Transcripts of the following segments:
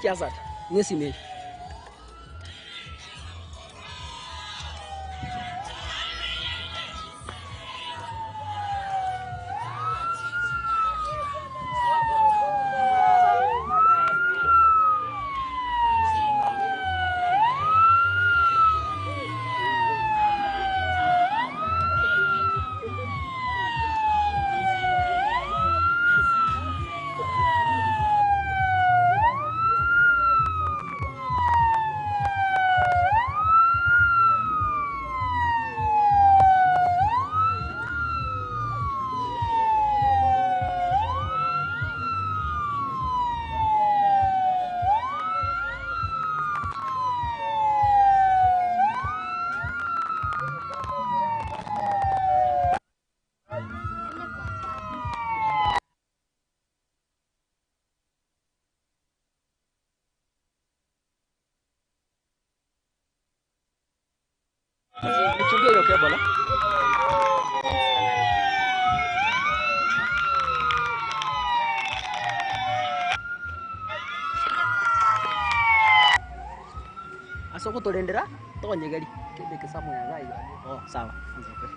siasa ngesi ne nichungie hiyo kebola asoko tolendera tonyegeri kebe kisamu ya gai oh sawa okay.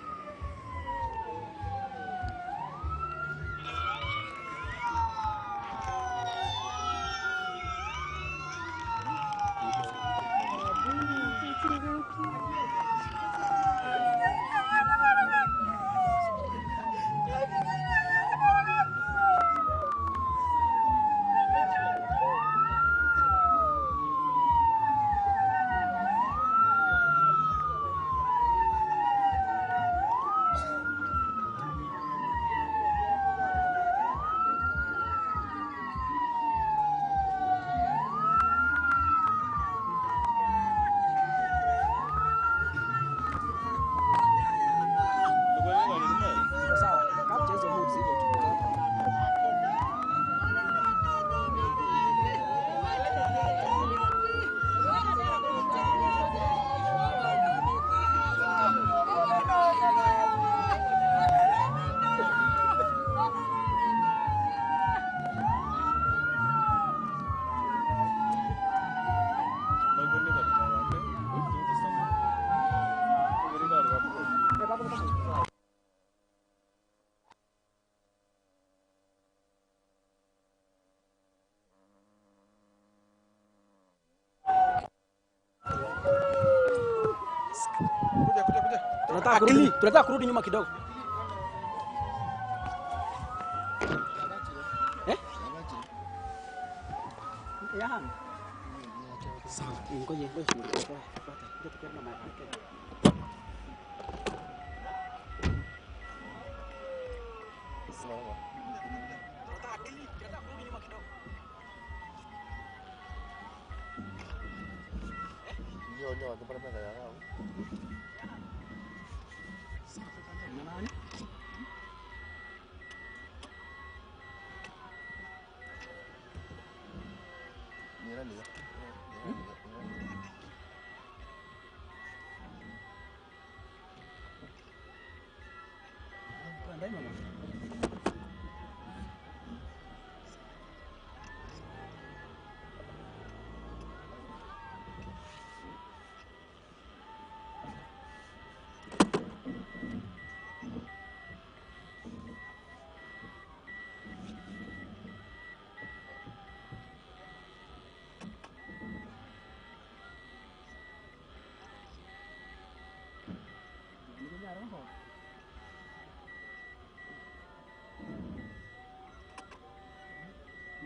Tunataka kurudi nyuma kidogo. Yaani. Sawa, ngoje tukienda mahali. Sawa. Tunataka kurudi nyuma kidogo. Ndio, tupata pesa yao. Nani? Nirani.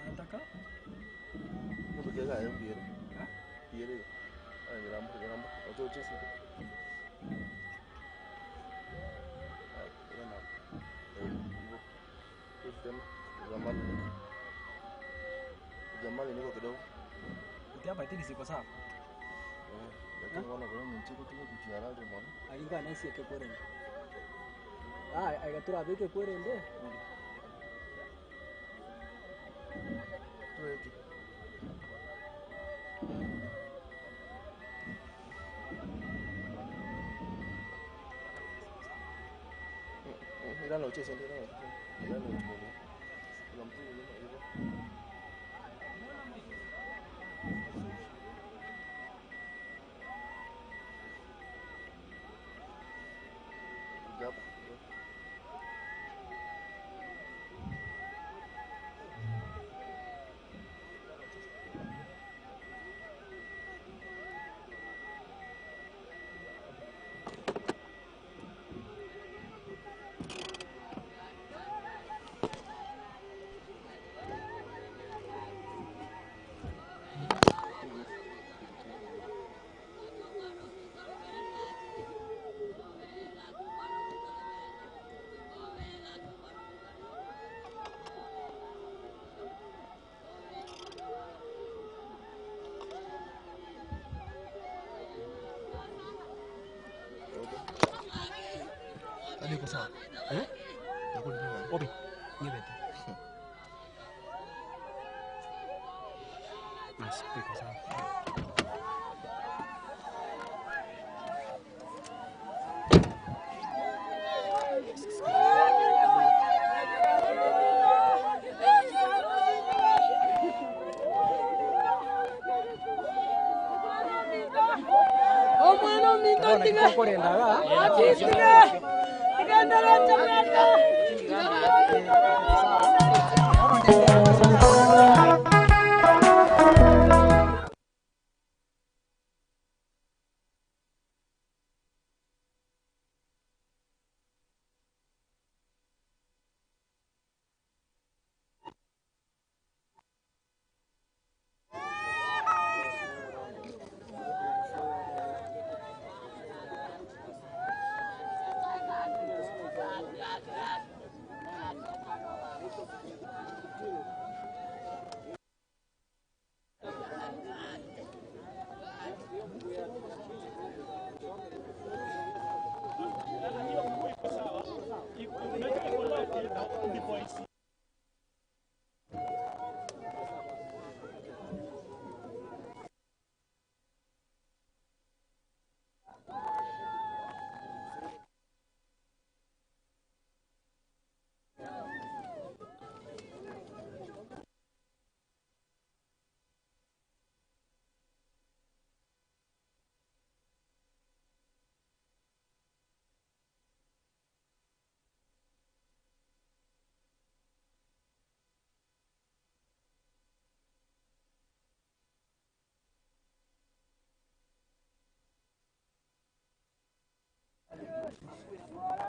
Nataka Ndio hayo pia. Pia. Rambo. Ojo chesi. Jamani niko kidogo. hapa itiki siko sawa. Lakini wana kwa nini chiko tuko kuchiara ndio mwana. Alinga naisi yake kwere. Aigatura abeke kwere nde. Tuweke. Ila no chesi ndio. Ila no chesi. Kuna mtu yule. Ani ko sawa. Nako ni nani? Obi. Nyebete. Mas piko sawa.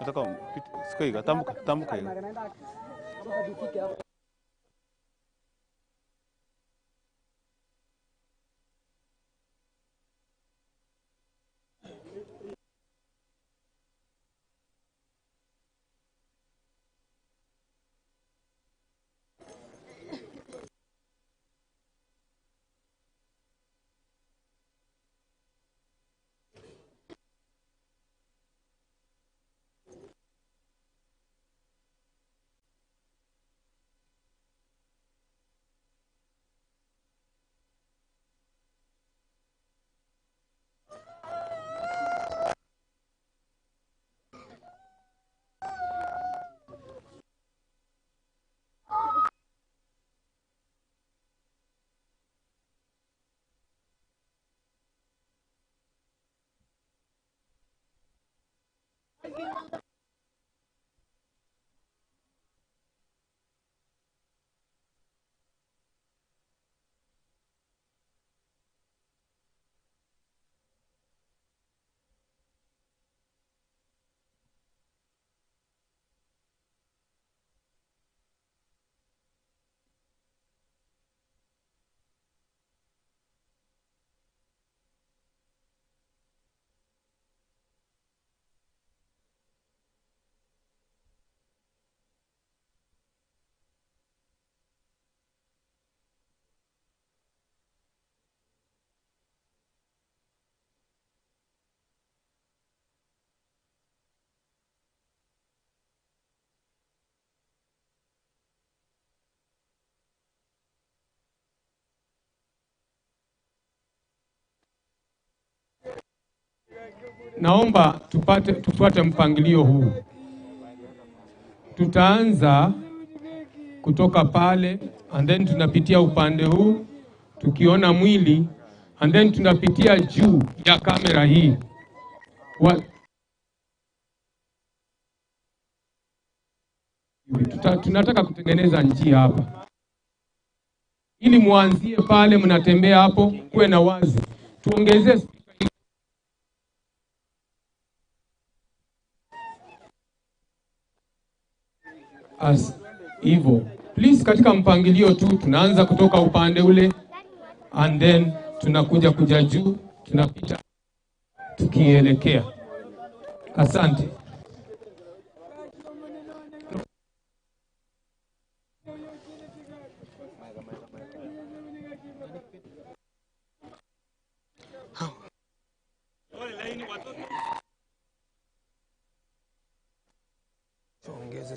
Nataka sikia tambuka hiyo. Naomba tufuate mpangilio huu. Tutaanza kutoka pale and then tunapitia upande huu tukiona mwili and then tunapitia juu ya kamera hii. Tunataka kutengeneza njia hapa ili muanzie pale, mnatembea hapo, kuwe na wazi. Tuongezee as hivyo. Please, katika mpangilio tu tunaanza kutoka upande ule and then tunakuja juu, tunapita tukielekea. Asante.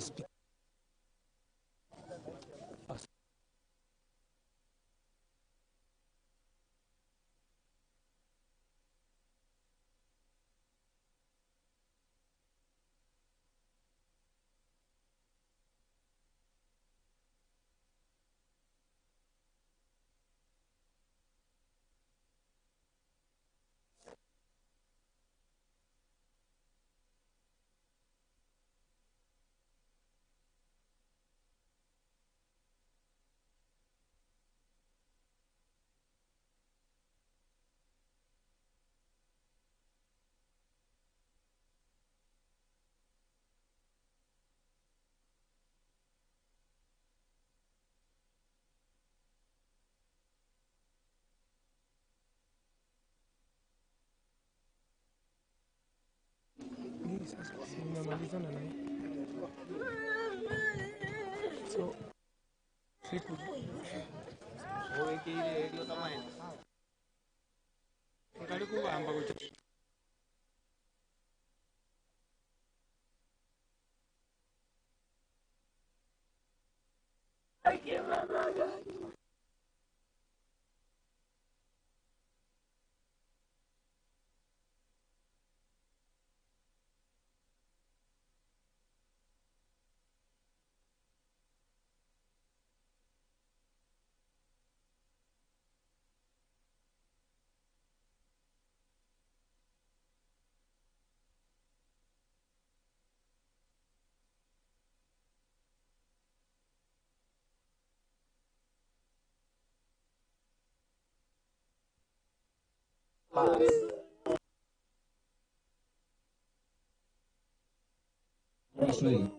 speak. Sasa nimemalizana na hii. So siku kalikuamba kuti Kiswahili.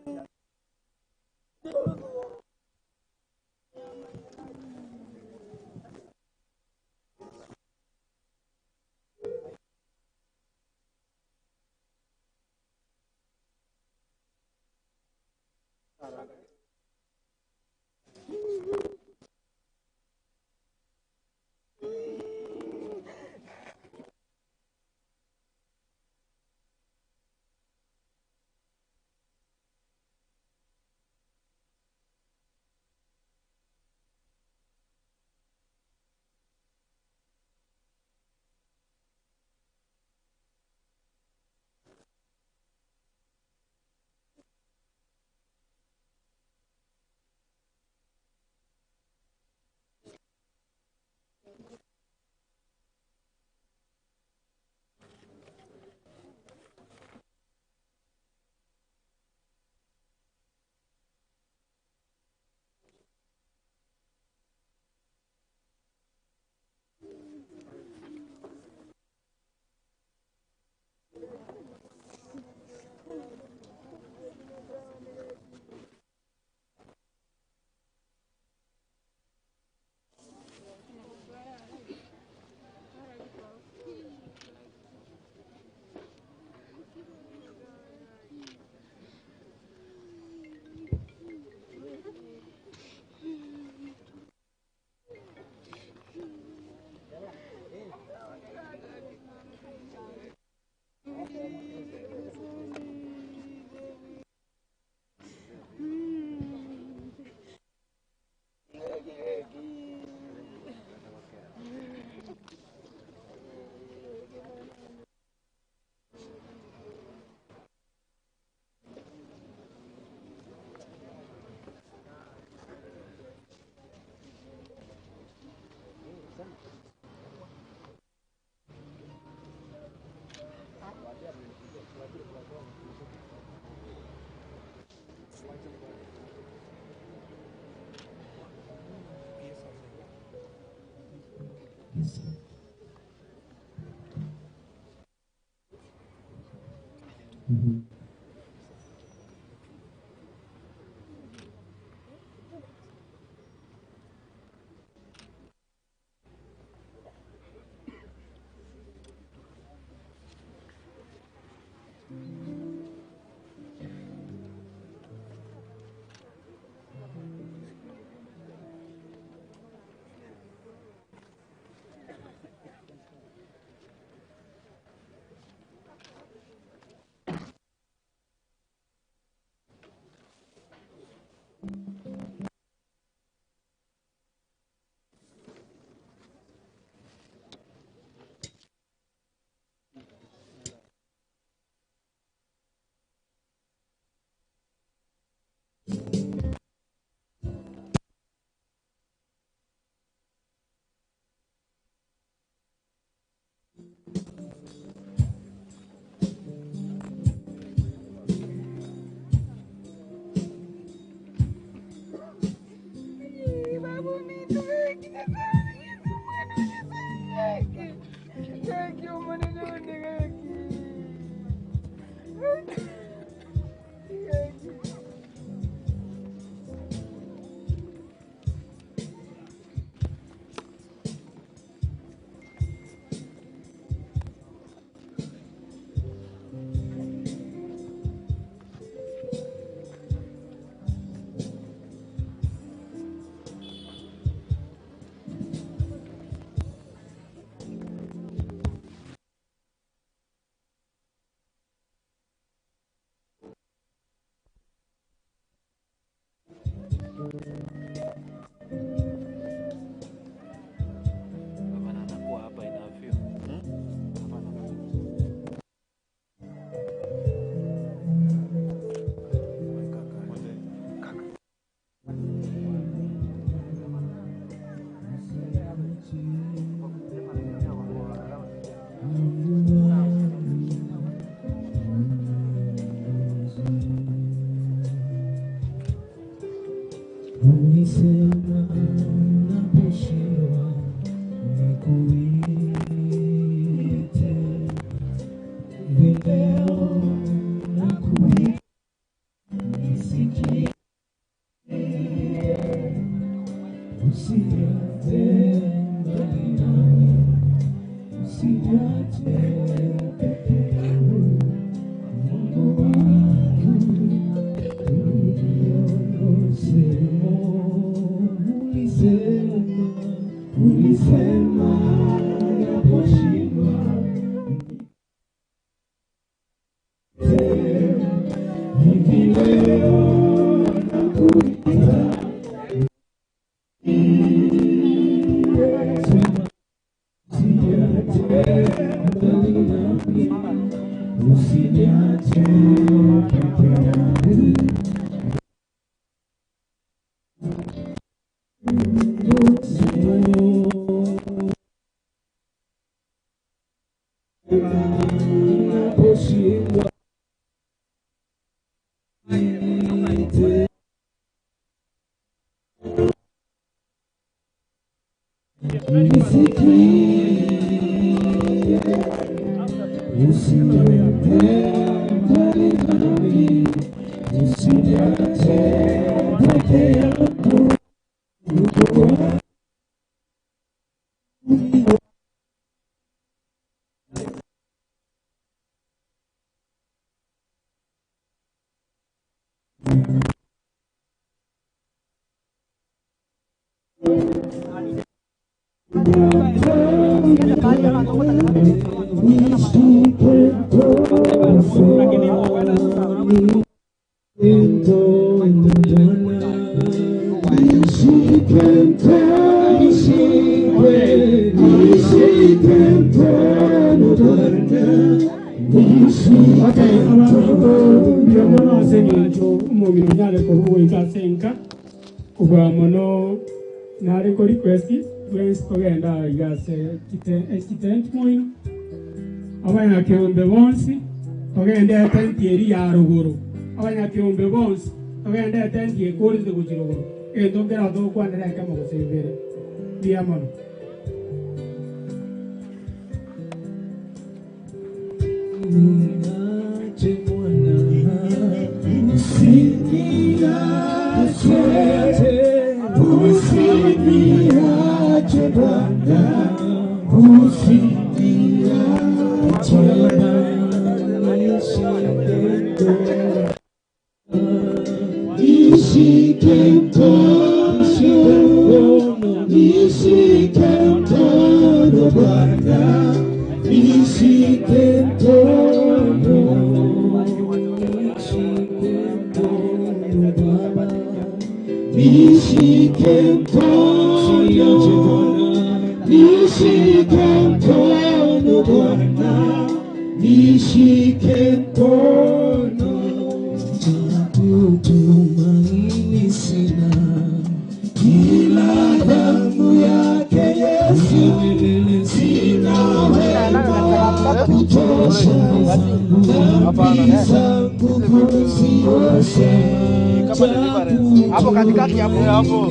Hapo katikati hapo.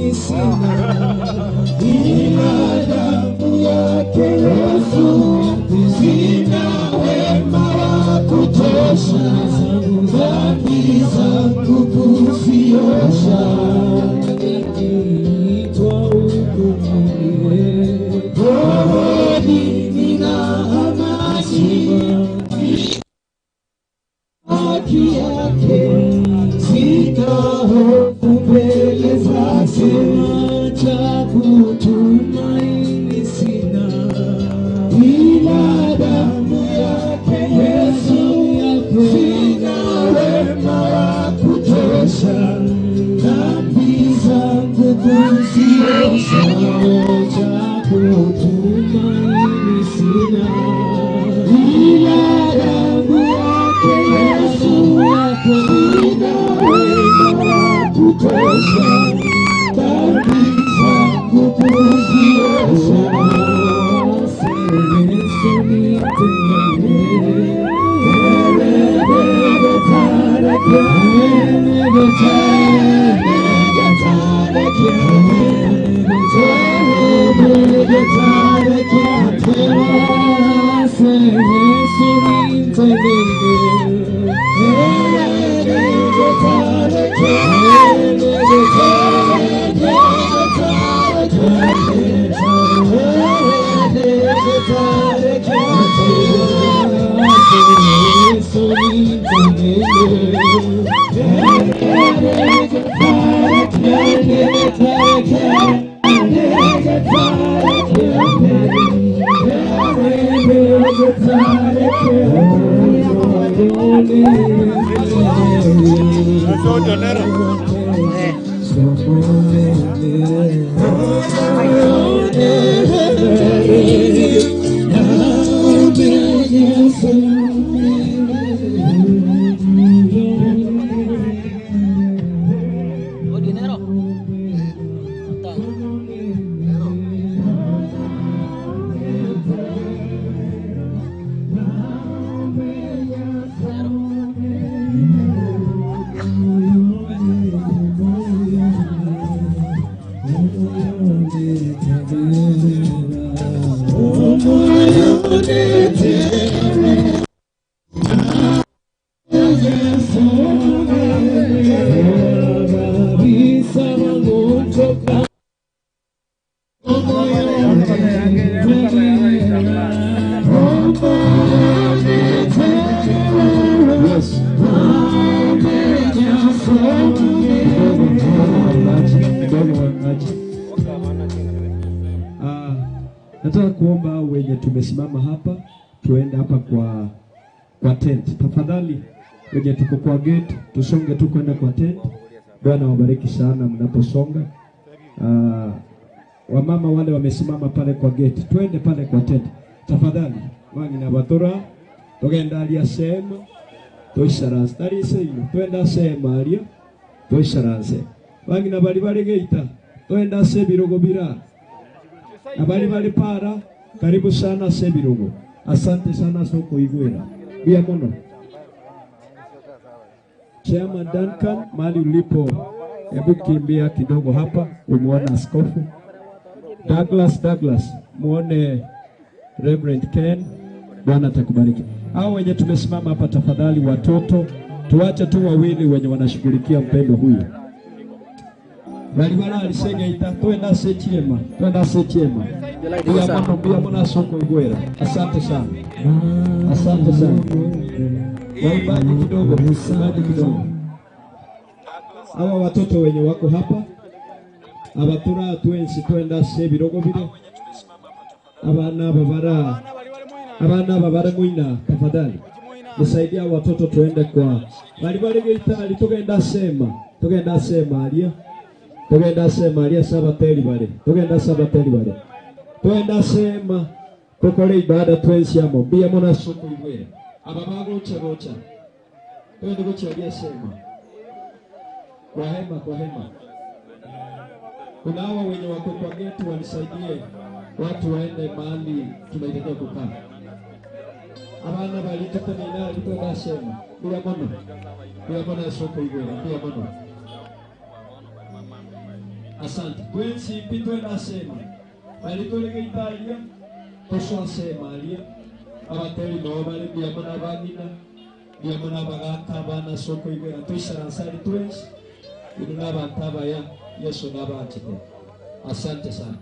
Ila damu yake Yesu Nataka kuomba wenye tumesimama hapa tuende hapa kwa tent. Tafadhali wenye tuko kwa gate tusonge tu kwenda kwa tent. Bwana wabariki sana mnaposonga. Wamama wale wamesimama pale kwa gate, twende pale kwa tent. Tafadhali wangi na batora togenda alia sema toisharanse tari seino twenda sema alia toisharanse wangi na bali geita twenda se birogo bira abali para karibu sana se birogo. Asante sana soko igwera bia mono. Chairman Duncan, mali ulipo, hebu kimbia kidogo hapa umuone askofu. Douglas, muone Reverend Ken. Bwana atakubariki. Hao wenye tumesimama hapa tafadhali watoto, tuache tu wawili wenye wanashughulikia mpendo huyu. Bali alisenge ita twenda setiema. Bia mwana soko igwera. Asante sana. Waimbaji kidogo. Hawa watoto wenye wako hapa abatura twensi twenda se birogo bire abana babara muina tafadhali nisaidia watoto tuende kwa bali geitali tugenda sema alia sabateli bale twenda sema kokole ibada twensi amo bia mona soko igwera ababago gocha twende gocha sema kwa hema. Kuna hawa wenye wako kwa geti wanisaidie watu waende mahali tunaelekea kukaa. Abana bali tutanena tutoka sema bila mona soko igwera bila mona. Asante kwensi pito na sema bali tolege Italia tosho sema alia abateli no bali bila mona bagina bila mona bagata bana soko igwera toisaransari twensi ina bantaba ya Yesu nabachite. Asante sana.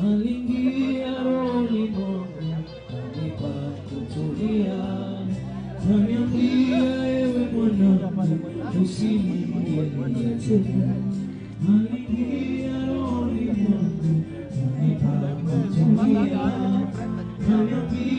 Alingia rohoni mwangu kanipa kutulia, kaniambia ewe mwanangu usinilie tena. Alingia rohoni mwangu kanipa kutulia, kaniambia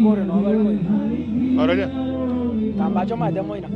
kore no bari ko. Oroja. Tambacho mademo ina.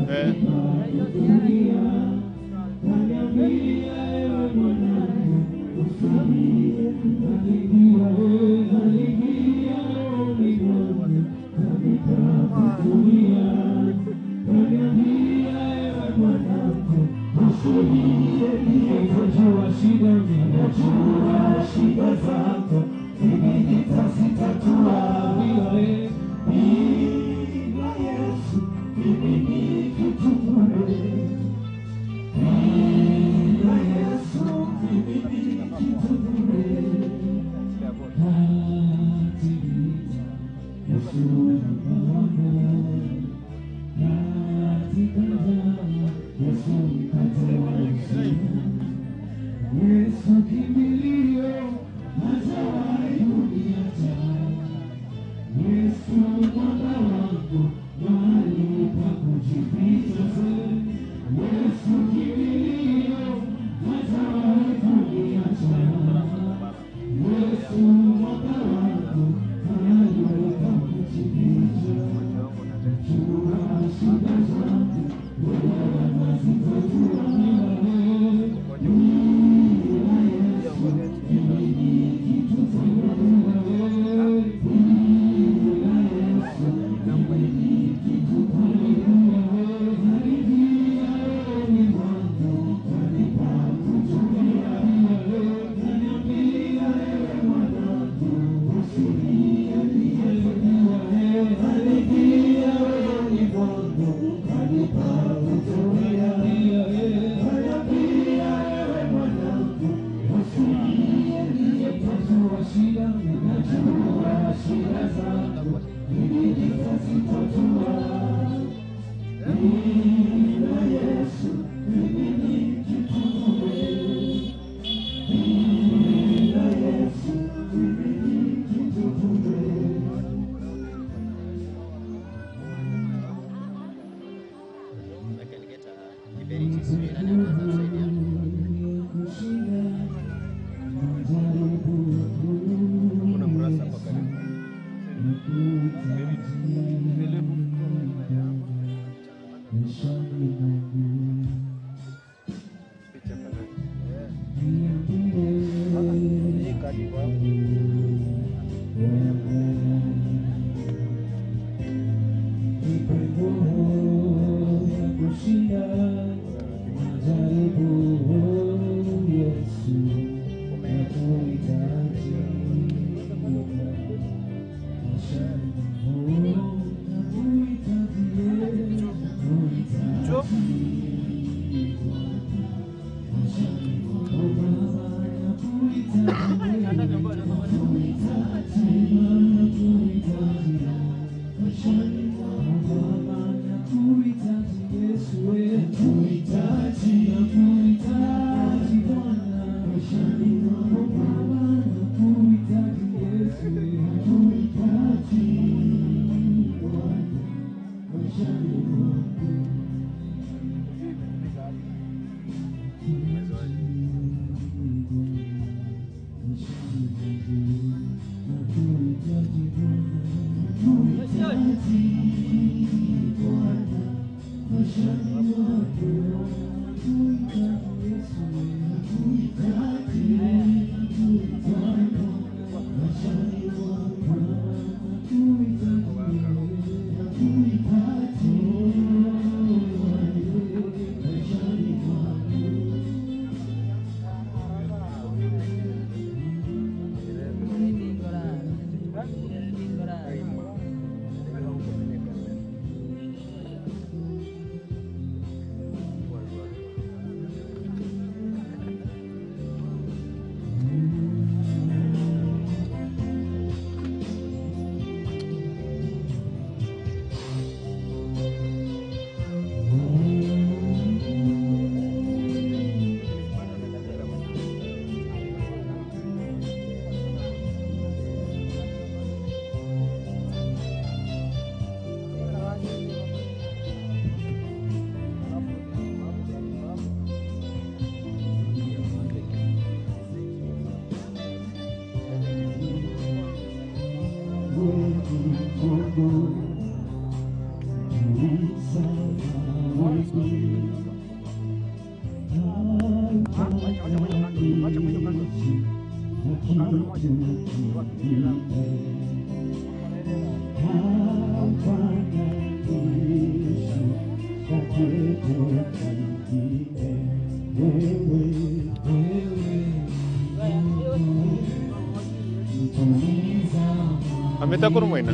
Ameta kurumena.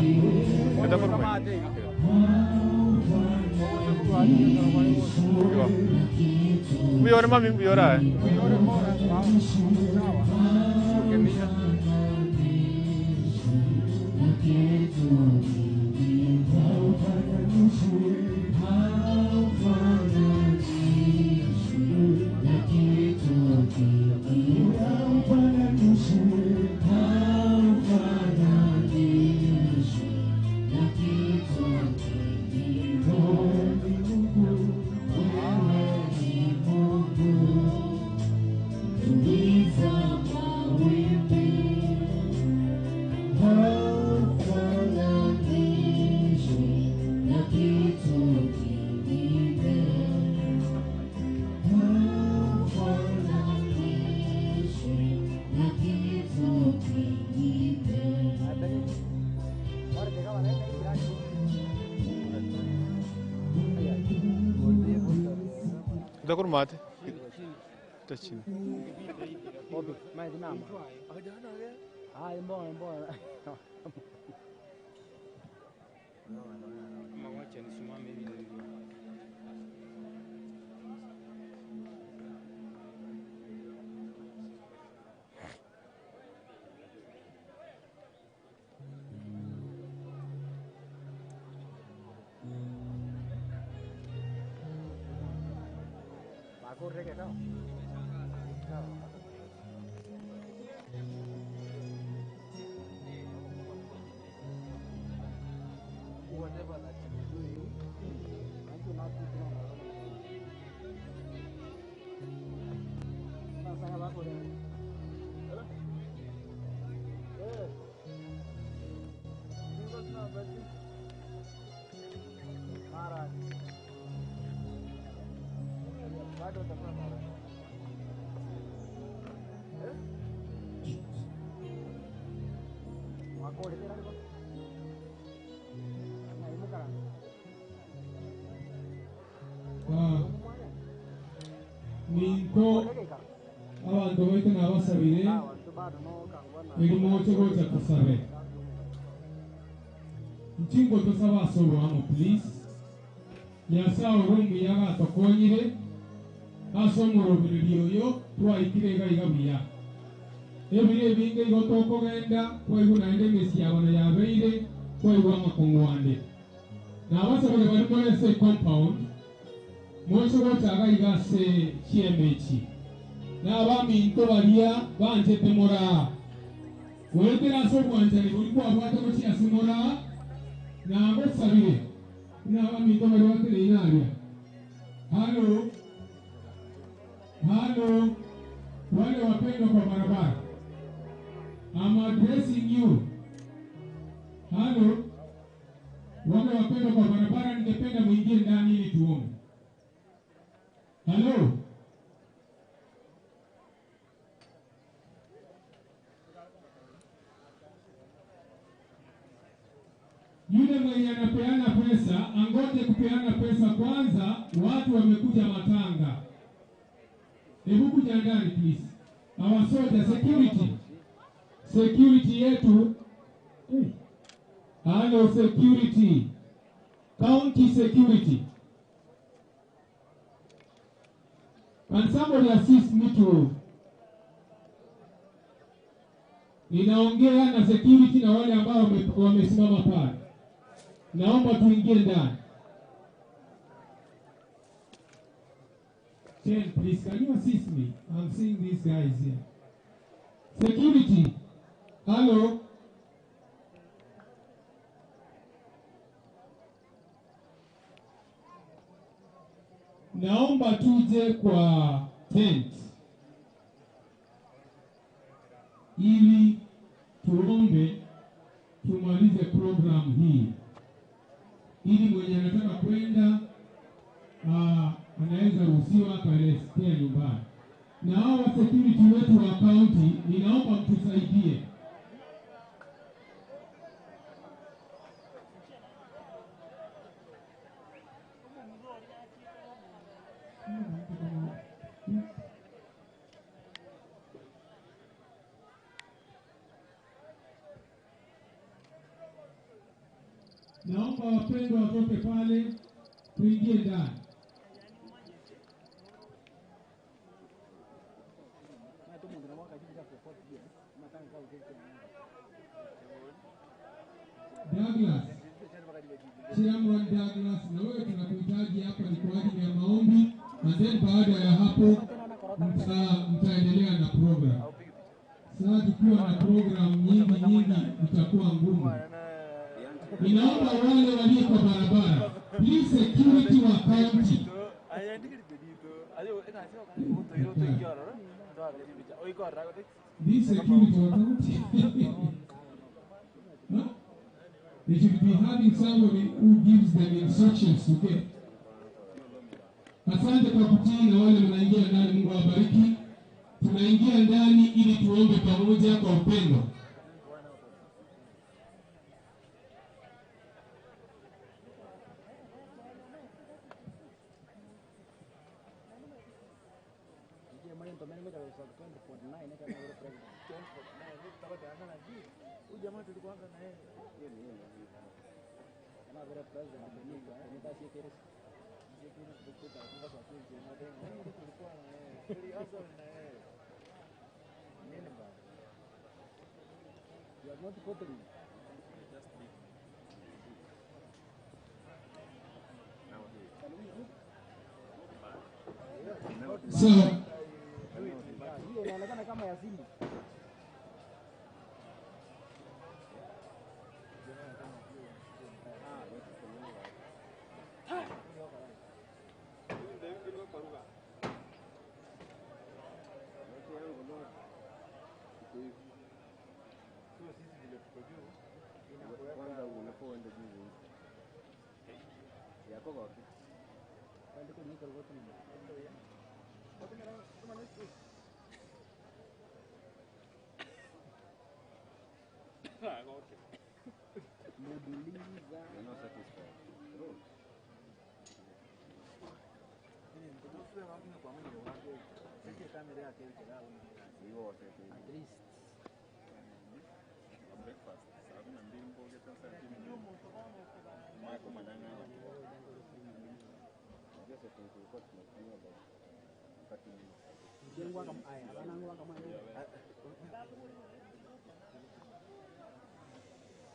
Ameta kurumena. Biore mami biora. Da kurmate. Tachini. Bobi, mais de nada. Ah, embora, embora. Corre que no. Ninko abantu baitu nabasabire ebirimo kyogota tusabe ntingo tusaba asobo hano please nyasawo rumbi yaga tokonyire asomurobire lyoyo twaikire gaigabuya ebire ebinge igotoko genda kwaiguna ende mesi yabona yabeire kwaigwa makongwande nabasabire bari muri se compound Mocho gotaga igase chiemechi. Na bami into balia banje temora. Wetera so kwanjani bulikuwa bwata ko chiasimora. Na ngosabire. Na bami into balia tele inalia. Halo. Halo. Wale wapendwa kwa barabara. I'm addressing you. Halo. Wale wapendwa kwa barabara ningependa muingie ndani ili tuombe. Hello. Yule mwenye anapeana pesa, angoje kupeana pesa kwanza, watu wamekuja matanga. Hebu kuja ndani please. Our soldier security. Security yetu. Hello security. County security. Can somebody assist me to? Ninaongea na security na wale ambao wamesimama pale. Naomba tuingie ndani. Chen, please, can you assist me? I'm seeing these guys here. Security. Hello. Naomba tuje kwa tent ili tuombe tumalize program hii, ili mwenye anataka kwenda anaweza ruhusiwa akarejea nyumbani. na hawa security wetu wa county, ninaomba mtusaidie. Naomba wapendwa watoke pale, tuingie ndani. Douglas, Chairman Douglas, na wewe tunakuhitaji hapa ni kwa ajili ya maombi, and then baada ya hapo mtaendelea na program. Sasa tukiwa na program nyingi itakuwa ngumu. Ninaomba wale walio kwa barabara, please security wa county. This security wa county. Huh? They should be having somebody who gives them instructions to get. Asante kwa kutii na wale mnaingia ndani, Mungu awabariki. Tunaingia ndani ili tuombe pamoja kwa upendo. So, inaonekana kama ya Simba.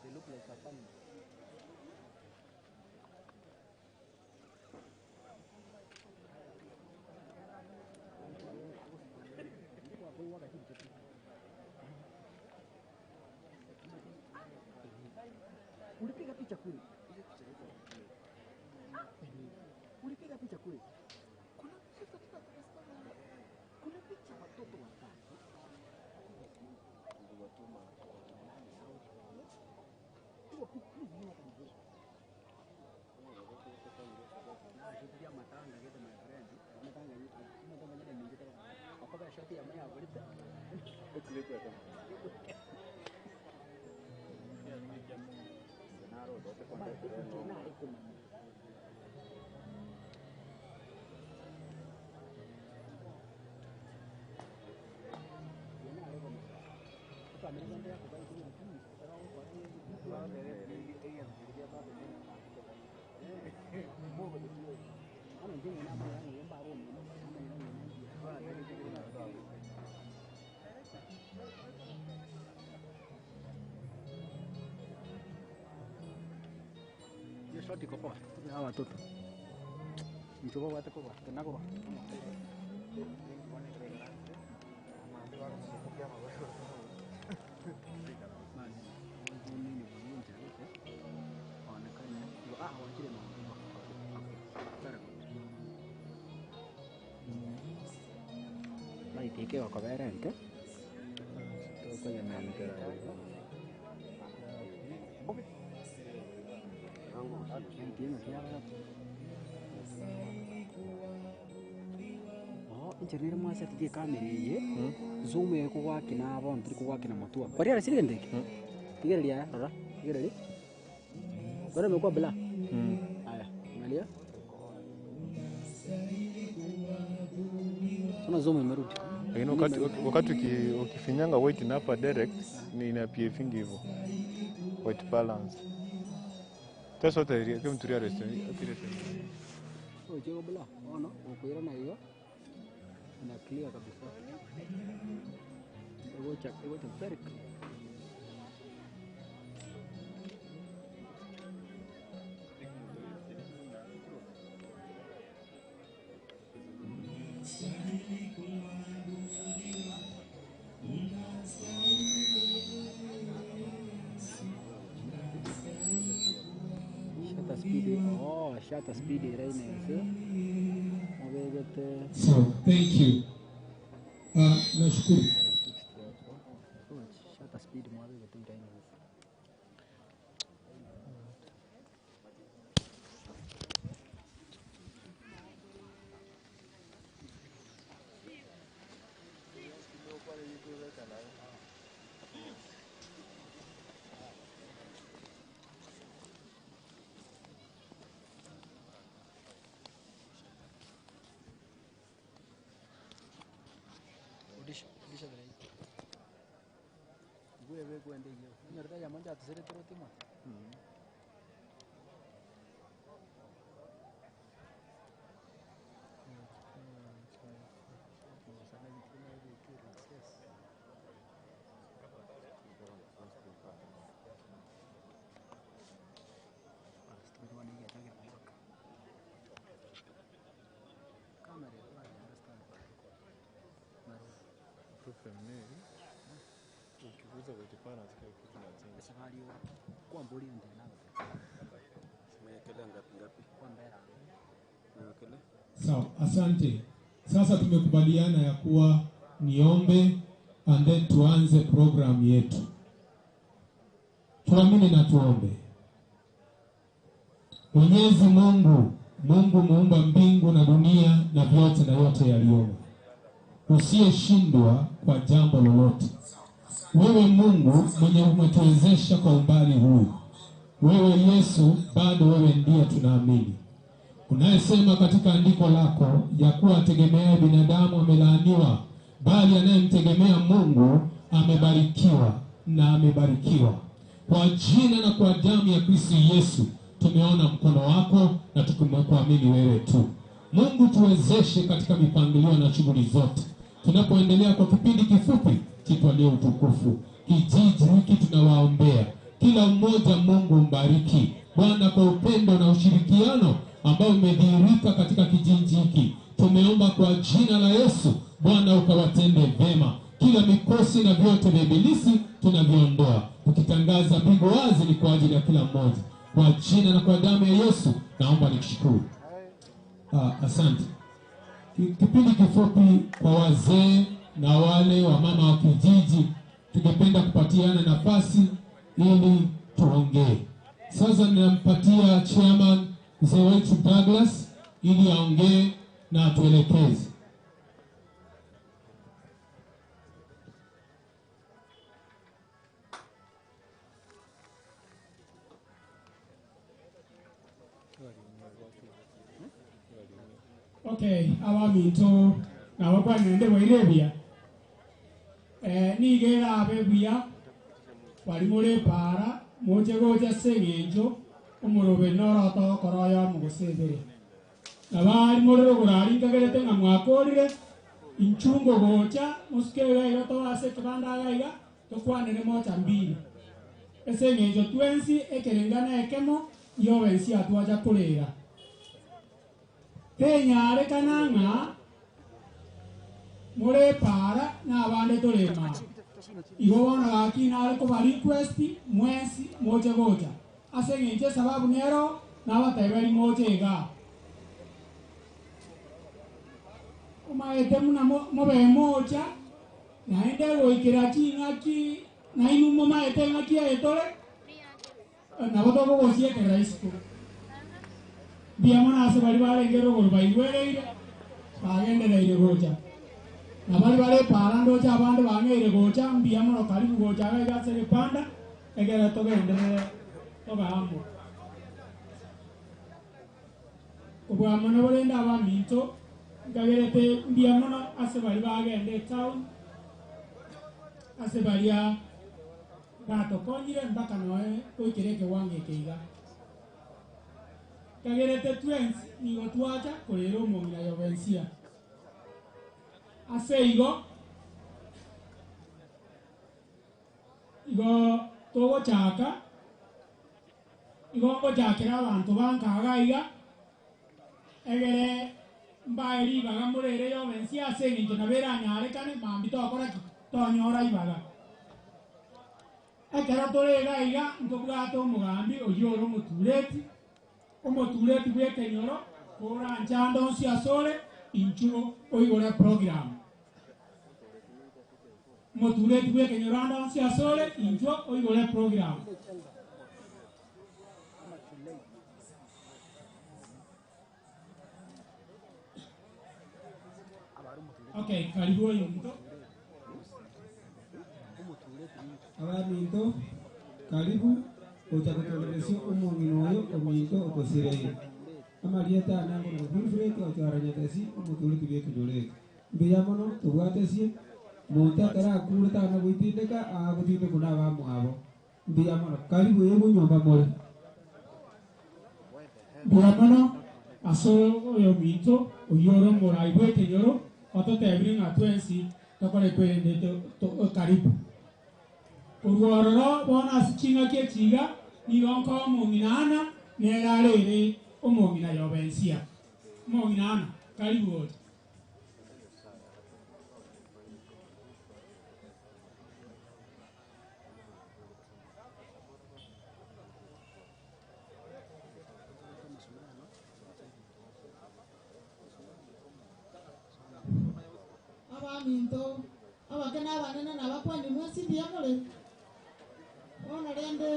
They look like a family. Ulipiga picha kule? Ulipiga picha kule? Kuna picha watoto watatu. Hiyo picha ni nini kabisa? Shikilia matanga yetu my friend. Matanga yetu. Matanga yetu ni ndio. Akaba shati ya maya walita. Shoti kwa poa. Hawa watoto. Mchoko wate kwa tena kwa. Ikewa kwa verente. Kwenye maandiko. Oh, Engineer mwasa tije kamera ye. Zoom ye kwa kina abon turi kwa kina matua. Kwari ara siri ndeke. Tigere ya ara. Tigere li. Bora mekwa bla. Aya, angalia. Sona zoom imerudi. Lakini wakati ukifinyanga weight na hapa direct ni ina PF hivyo. Weight balance. That's what I came to realize. Oh, jego bla. Ono, ukoira na hiyo. Na clear kabisa. Ego check very clear. Shutter speed right now. So, thank you. Nashukuru. Shutter speed Sawa, asante. Sasa tumekubaliana ya kuwa niombe and then tuanze program yetu. Tuamini na tuombe. Mwenyezi Mungu, Mungu muumba mbingu na dunia na vyote na yote yaliyomo, usiyeshindwa kwa jambo lolote. Wewe Mungu mwenye umetuwezesha kwa umbali huu. Wewe Yesu, bado wewe ndiye tunaamini. Unayesema katika andiko lako ya kuwa ategemeaye binadamu amelaaniwa, bali anayemtegemea Mungu amebarikiwa na amebarikiwa. Kwa jina na kwa damu ya Kristo Yesu tumeona mkono wako na tukumekuamini wewe tu. Mungu, tuwezeshe katika mipangilio na shughuli zote. Tunapoendelea kwa kipindi kifupi, kitwalie utukufu. Kijiji hiki tunawaombea kila mmoja, Mungu mbariki Bwana kwa upendo na ushirikiano ambao umedhihirika katika kijiji hiki. Tumeomba kwa jina la Yesu, Bwana ukawatende vema. Kila mikosi na vyote vya ibilisi tunaviondoa, tukitangaza mbingu wazi ni kwa ajili ya kila mmoja. Kwa jina na kwa damu ya Yesu naomba nikushukuru. Asante. Kipindi kifupi kwa wazee na wale wa mama wa kijiji, tungependa kupatiana nafasi ili tuongee. Sasa ninampatia chairman mzee wetu Douglas ili aongee na atuelekeze. Okay, abaminto nabakwa nende boirebia nigera abebuya wali muri para moje goja sengenjo umurobe noroto koroyo mugusebere abari muri rugurari ngagerete ngamwakorire inchungo gocha muskega iroto ase kibanda gaiga tokwanene mocha mbili esengenjo twensi ekerengana ekemo yobensi atwaja kurera tenyare kananga mure para na bande tolema igona gakina ariko bari request mwesi moje goja asengenje sababu nero na bateberi moje ga umaete muna mobe moja naende goikira chingaki na inu maete ngaki etole na botoko gosie ke raisiko biamona ase bari barengero gol baiwereire bagende na ile goja abali bale para ndocha abandi bang'eire gocha mbia mono karibu gocha gase gipanda egere togenderere togamo kubwa mono bolenda abaminto ngagerete mbia mono ase bali bagende town ase balia batokonyire mpaka noe oikereke wange keiga kagerete twins nigo twacha korera omong'ina yobensia ase igo togochaka igo ngochakera abanto bankaga iga egere mbaeri ibaga murere yobensia ase eng'encho nabere anyarekane mambi tokora ki tonyora ibaga ekero torega iga ntobwate omogambi oyore omotureti bwa ekenyoro korancha ndonsi asore inchuo oigore program motureti bwa ekenyoro ndonsi asore inchuo oigore program okay karibu oyo mto abaminto karibu ochakotoleresio omong'ina oyo ominto okosirei amarieta anango nogofurifureti ocharanyatasi omotureti bwa ekenyoro mbuya mono tobwatesie monto ekero akure tana goitindeka agotinde buna abamwabo mbuya mono karibu ebunyomba more mbuya mono ase oyo minto oyore omorai bwa ekenyoro ototebire ng'a twensi tokore kwerendete karibu urwororo bona ase ching'aki echiga nigo nkoa omong'ina ana nerarere omong'ina yobensia omong'ina ana karibu ocha abaminto abakena abanene nabakwani mwesi mbiamore ona rende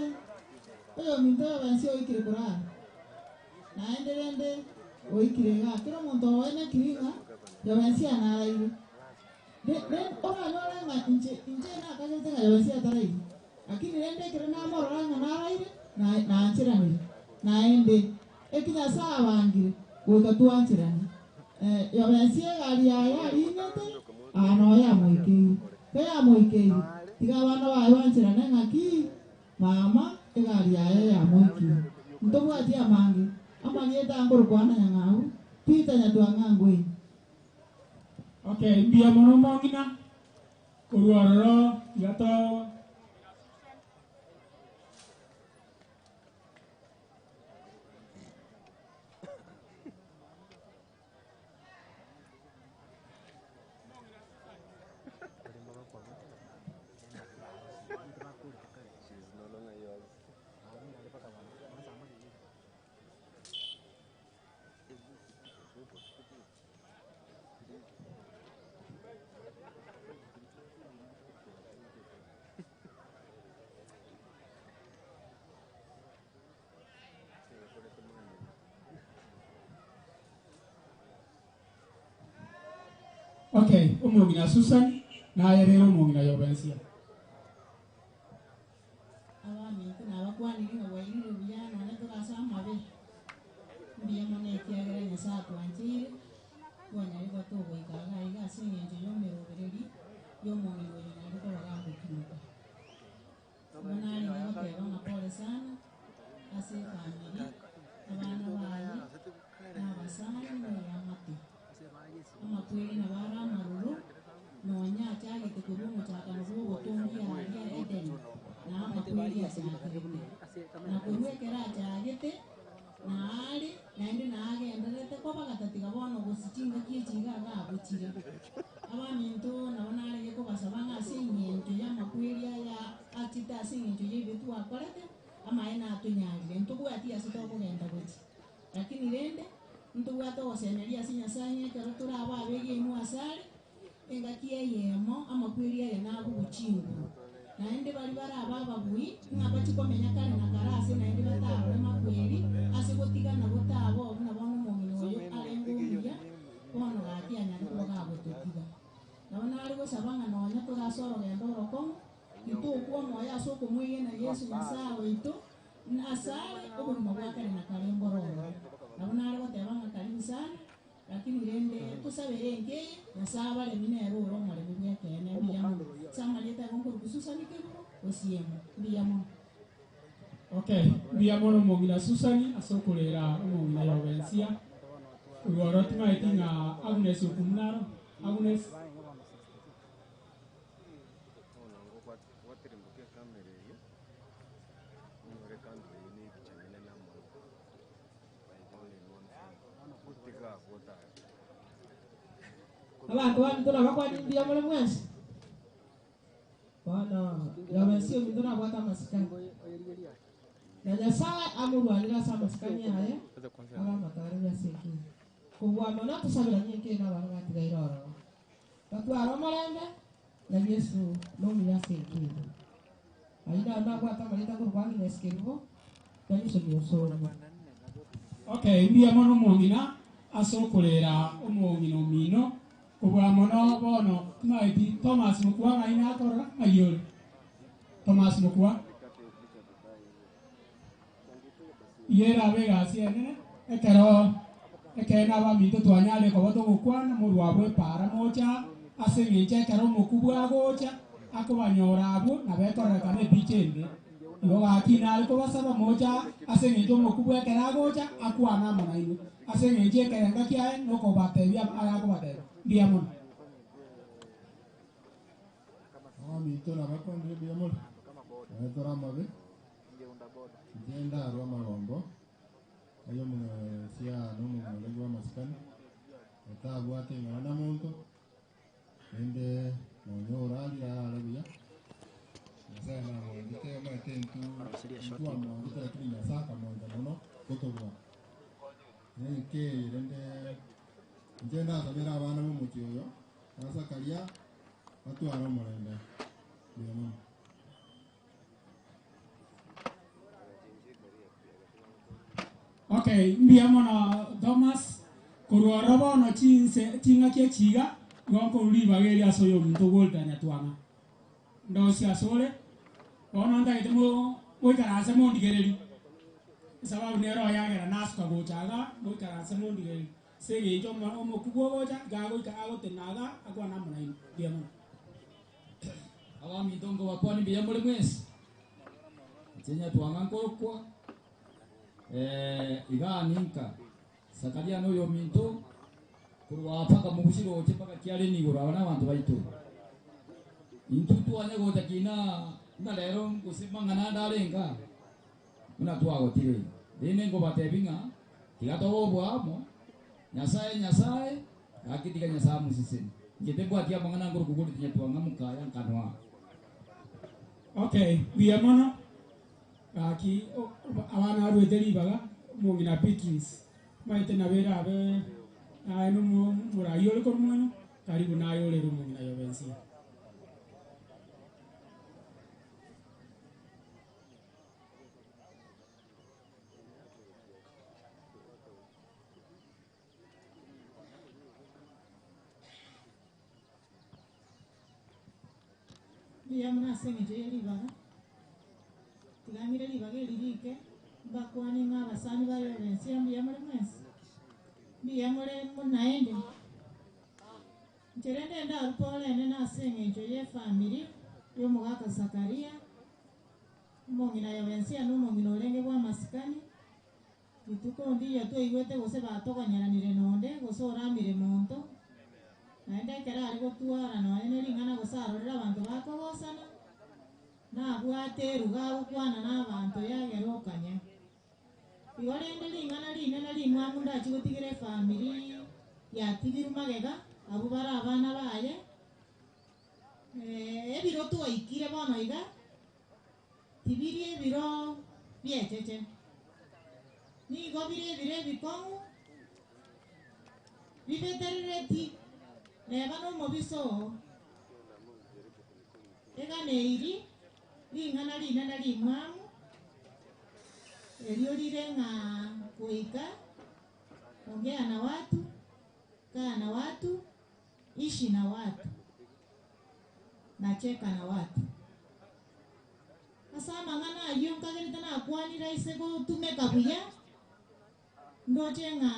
oyo minto yobensia oikire korara naende rende oikire iga kero omonto oene kiringa yobensia naraire oranyore ng'a inche nakagete ng'a yobensia ataraire lakini rende ekero namorora ng'a naraire nanchiranire naende ekinya saa abangire goika twanchirani yobensia egari yaye aring'ete ano yamoikeire ke yamoikeire tiga abana baye banchirane ng'aki mama egari yaye yamoikire ntobwati amange amanyete angorokwana nyang'au twita nyatwang'angoi okay mbia mono mong'ina korwaroro igato okay omong'ina Susan nayerere omong'ina yobensia abaminto nabakwanire ng'a bwairire buya none togasa amabe mbuya mono ekiagera nyasaye atwanchire bwanyarigwa togoikaga iga ase eng'encho ya omerobereri ya omong'ina oyo nari kobagambokimuka igo naringe goteba ng'a pole sana ase efamiri abana baye nabasani noyamate amakweri nabara amaruru nonya achagete korwa omochakano bwa obotongi aria Eden na amakweri achagete na korwa ekero achagete naare naende nagenderete koba gatatiga bono gosichinga kiechiga agagochire abaminto nabo narege kobasaba ng'a ase eng'encho ya amakweri aya achite ase eng'encho ya ebio twakorete amae natonyarire ntobwati ase tokogenda gochi lakini rende ntobwate ogosemeria ase nyasaye ekero toraba abegenu asare engaki eyemo amakweri aya nagogochinguru naende bari baraba ababui ng'a bachikomenya kare na kare ase naende batarore makweri ase gotigana gotaba obu na bono omong'ina oyo arenge omuya bono gaki anyare koba gagototiga nabona ari gosabanga nonya tugasoro gendo rokomo itukuwa moya soko mwiye na Yesu nyasaye waitu nasare obulimo bwake na kalembo roho nabona ari gotebanga karibu sana lakini rende kusabere nge nasaba le minero ro mare byake ene biyamo sama leta konko kususani kebo osiemo biyamo. Okay, biyamo no mongila susani asokolera mongila yobensia uroroti maitinga Agnes ukumnaro Agnes abantu bantuna bakwani ndia mole mwezi bana yabensio mituna bwata masikani na nyasaye amurwanira sa masikani haya aba matari ya seki kubwa nona tusabira nyeke na bana batigaira oro batwara marende na Yesu no ya seki aina anda bwata malita kurwani na skirbo tani so soro. Okay, biyamo no mongina asokolera omongino mino kubwa mono bono maiti Thomas mukwa ngaina akora ayol Thomas mukwa yera vega siene ekena ba mito twanyale ko boto gukwana mu rwabwe para mocha asengeche karo mukubwa gocha akobanyora abo na bekora kane bichende ngo akina ko basaba mocha asengeche mukubwa kara gocha akwana manaino asengeche kanga kiae no ko batebia aya ko batebia diamond mito na bakonde diamond tora mabe jenda arwa malombo ayo muna sia no muna lengua maskani eta buate ngana monto ende no nyora ya alabia sasa na ndite ma tentu tu amo ndite kini saka monta no kotobwa ke ende jenda sabera bana mu mutioyo sasa kalia watu aromorenda diamond. Okay, mbiyamo na Thomas kuruarabo no chinga kia chiga ngoko uliba geri asoyo mto golda nyatwanga ndosi asole ono nda itemo moikarase mondigereri sababu nero yagera naska gochaga moikarase mondigereri sege jo omo kugo gocha gago ikago tenaga akwa namna hiyo mbiyamo awami dongo waponi mbiyamo le mwezi chenya twanga kwa iganinka sakalia no yo minto kurwa paka mubushiro che paka kiale ni gura wana bantu baitu intutu anya go takina na lero kusimanga na dalenga una tuago tire dene ngo batebinga tigato bobo amo nyasaye akitika nyasaye musisen ngetembo atia mangana ngoro kugulu tinya tuanga mukaya kanwa. Okay, biyamono aki awana arweteri baga mongina Beatrice maite na vera abe aino murayole kormono karibu na yole mongina yobensi biyamna sengeje libaga tigamire libaga lirike bakwani nga basani bayo bensi biyamure mwesi biyamure munaende ncherende nda alpole nena sengeje ye family yo mugaka Zakaria mongina yo bensi anu mongina olenge bwa masikani ituko ndiyo to igwete gose batokanyaranire nonde gosoramire monto naende kera ari gotwara no ene ringana gosarorera abantu bakogosana na bwate ruga ukwana n'abantu yagerokanya iwarende ringana rinene rimwamu ndakigotigire family yatigiru magega abo bara abana baye ebiro tuwaikire bono iga tibiri ebiro biecheche nigo bire ebiro ebikomu bibeterereti neba n'omubiso ega neiri ringana rinene rimwamu elio lirenga kuika ongea na watu kaa na watu ishi na watu nacheka na watu. Sasa mangana ayo kagere tana kwani raise ko tumeka buya. Ndoche nga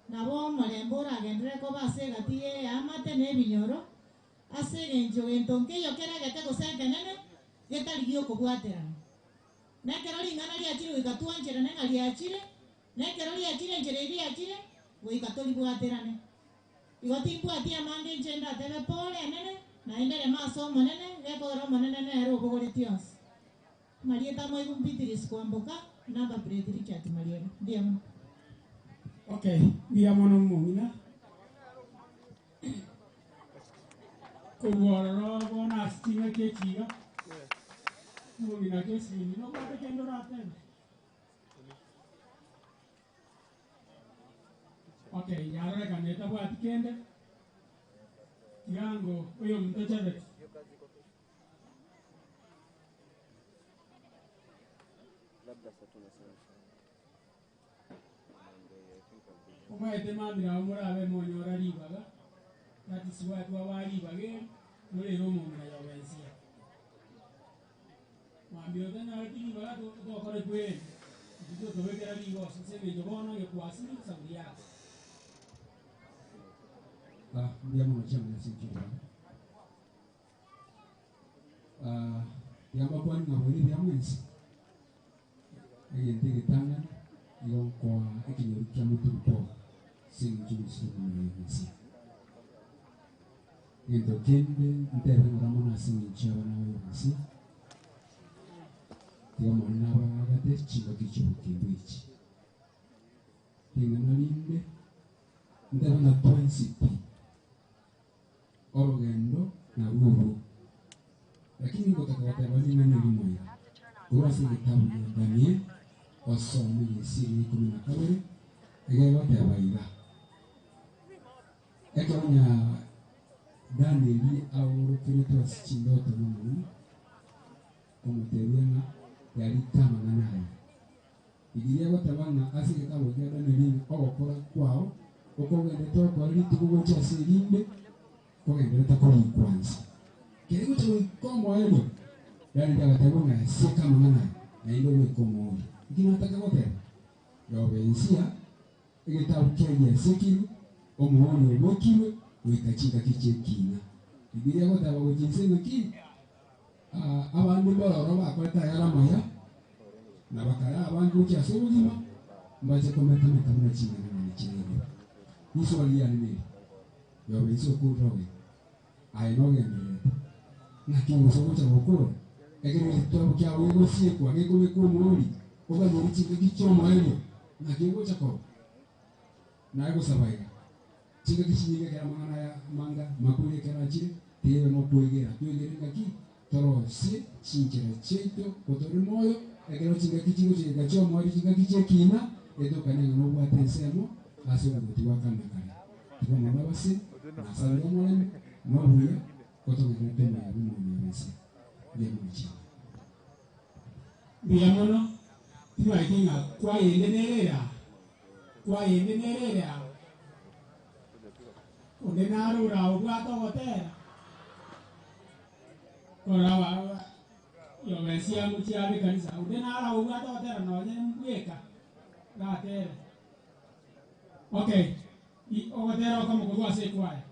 nabo marembora gendere ko base gatie amate ne binyoro. Ase genjo entonke yo kera gete ko sente nene getali gyo ko bwatera. Na kero lingana lia chire wikatuwa njera nenga lia chire. Na kero lia chire njere lia chire wikatoli bwatera ne. Igoti bwatia mange njenda tebe pole nene na endere masomo nene gekoro monene nero bogoritios. Marieta mo igumpitiris kwamboka namba Frederick ati Marieta. Ndiamo. Okay, ndiamo no mumina. Kuwara bona stinga ke chiga. Mumina ke sini no bate kendo raten. Okay, yara kaneta bwati kende. Yango oyo mtachebe. Umaete mamira umurabe monyora ribaga. That is why we are living. Nore romo mna ya wensia. Mwambio tena ati bala to kore kwe. Ndio to wekera ligo sasa ni jobona ya kuasili sabia. Ndio mwana chama sinjira. Yamba kwani ngaboni bya mwensi. Ngende gitanga yo kwa ekinyo kya mutupo. Sinjira sinjira mwensi. Ito kende ntere ngamona sinjira na yo mwensi. Tiga mwana bagate chiba kichubu kimbichi. Tiga nalinde ndaba na principe orogendo na ruru. Lakini kutaka watabali na nilimo ya urasi kitabu ya Daniel wasomo yesiri 12 ege watabaiga ekonya Daniel au kirito sichindo tamumu omutebiana yali kama nanaye igiye watabana asi kitabu ya Daniel ogokora kwao okogende toko litugo cha sirinde kogende takora kwanza kile kitu komo eno yani ndio watabona si kama nanaye na ndio komo ngine nataka wote ndio bensia igitabu kyenye sikiri omuone bokiwe wikachika kichekina igiye wataba wojinse naki abandi baroro bakwata yaramaya na bakara abandi cya sobuzima mbaje kometa metamwe chingana na chingana niso aliani yo benso kurowe ai no ngene na kingo somo cha bokoro egere to kya wego siku ageko beko muri oba no chike kicho mwayo na kingo cha ko na ego sabaiga chike kishinga kya mangana ya manga makule kya chire tiyo no kuegera tuegere ngaki toro si chinjere cheto kotori moyo egero chike kichingo chike cho mwari chike kichekina edo kanenga no bwatensemo aso ngutiwa kana kana tuko mwana basi na sanga mwana mwabuya koto ngutema ya mumu basi ndio mchi biamono tiwa ikinga kwa yendenerera undenarura ubwato gotera korawa yo mesia muchiabe kanisa undenara ubwato gotera no nyene mbweka gatera. Okay, ogotera kama kwa se kwaya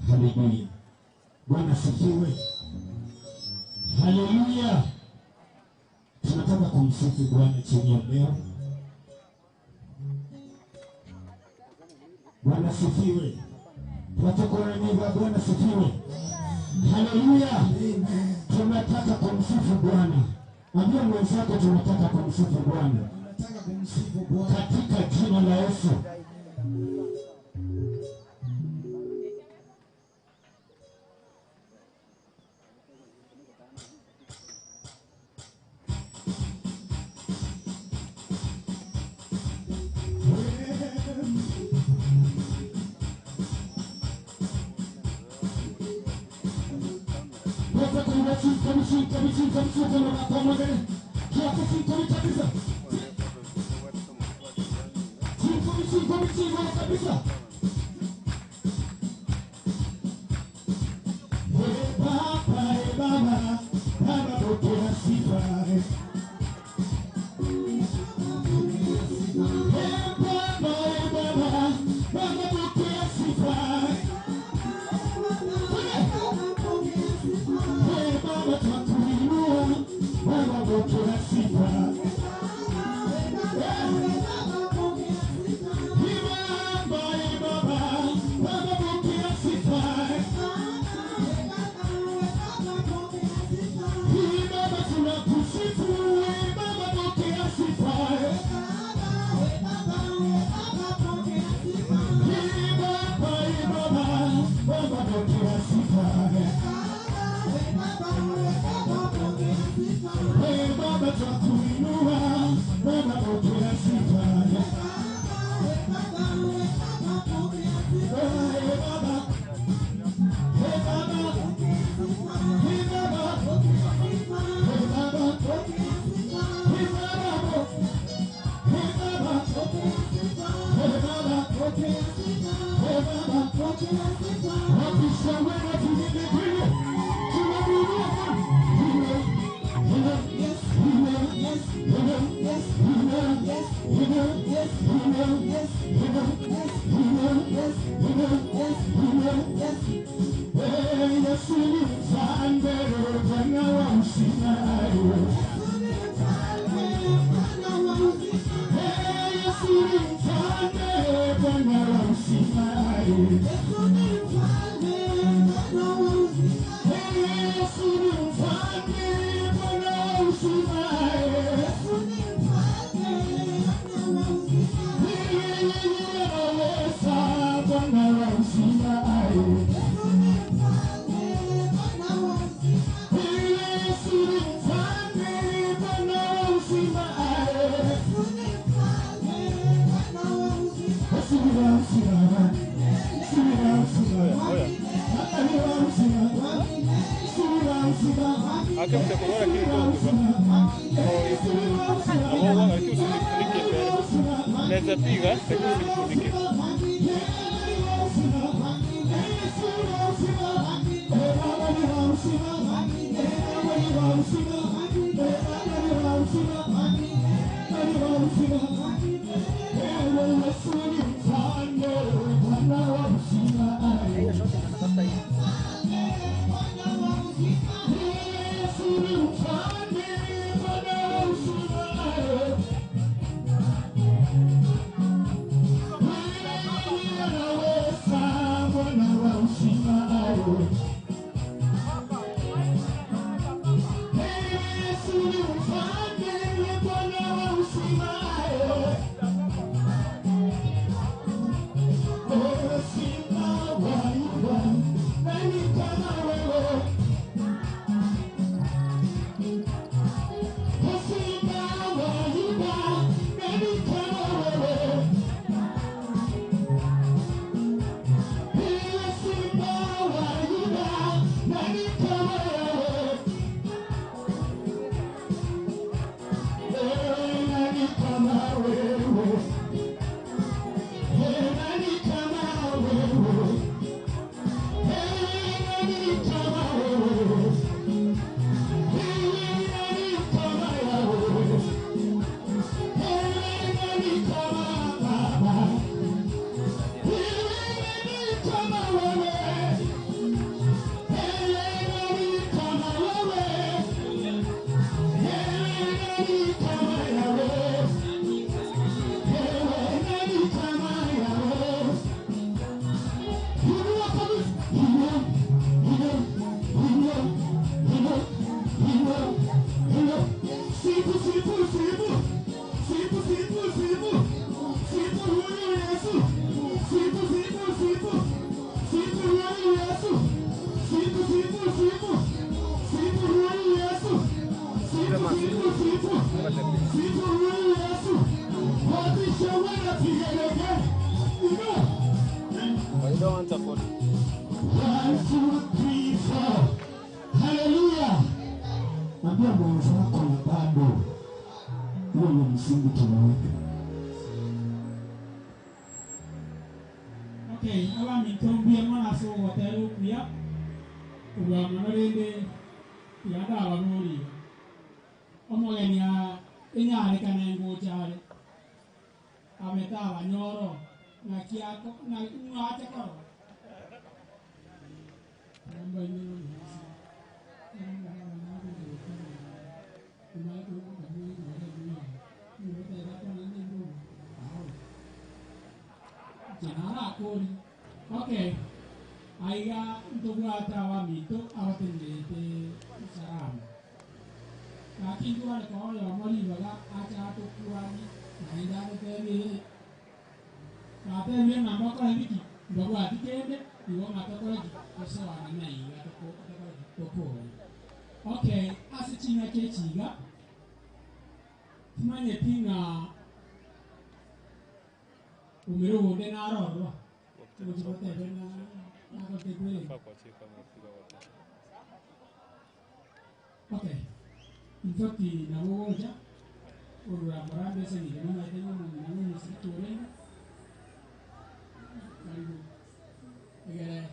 Haleluya. Bwana sifiwe. Haleluya. Tunataka kumsifu Bwana chini ya leo. Bwana sifiwe. Tunataka niba Bwana sifiwe. Haleluya. Tunataka kumsifu Bwana. Ambia mwenzako tunataka kumsifu Bwana. Nataka kumsifu Bwana katika jina la Yesu. I don't want to put 1, 2, 3, 4. Hallelujah. Ambia mwanzo wako na bado. Huo ni msingi tunaweka. Okay, aba mitombia mwana so watero kuya. Kuwa mwanarende yada abamuri. Omogenia inyare kana ngo chare. Ameta abanyoro na kiako na ngate koro. Namba ni Okay. Aiga ntugwata wa mito abatendete salamu. Lakini kwa kwa ya mali baga acha to kuani naenda tebe. Na tebe namba kwa hiki ndio atikende ndio matokeo kisa wana nai ya to. Okay, asichinya kechiga. Tumanye pinga umero wonde na roro. Okay. Infatti na woja ora marande se ni na tengo un scrittore. Karibu. Egere.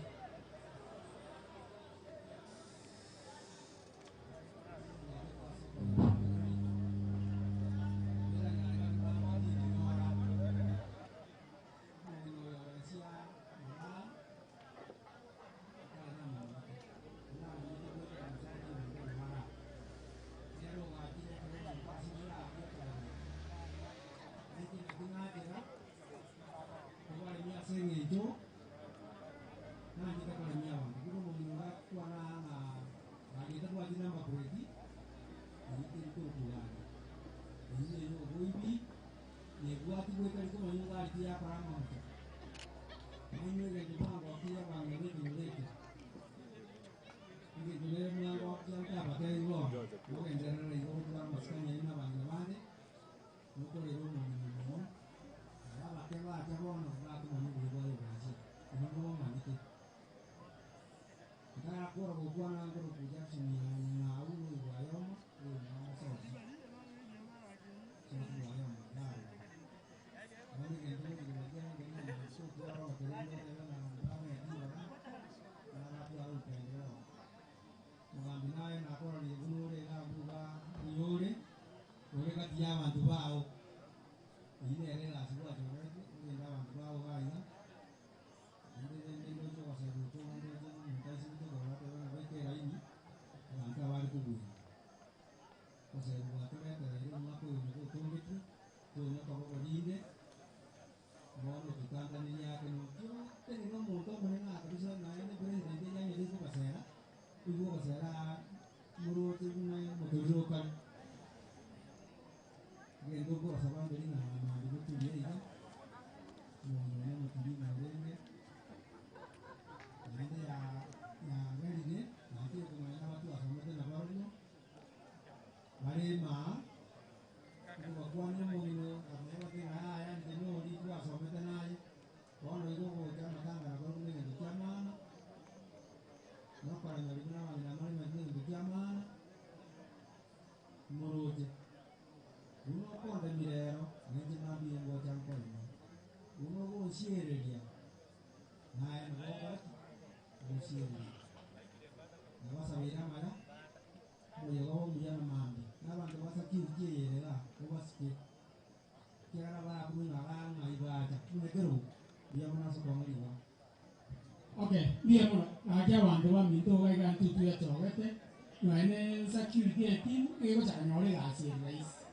Okay, dia mo aja wanto wa minto wa ga tu tu ya chawete. No ene security team ke ko cha nyole ga si rais.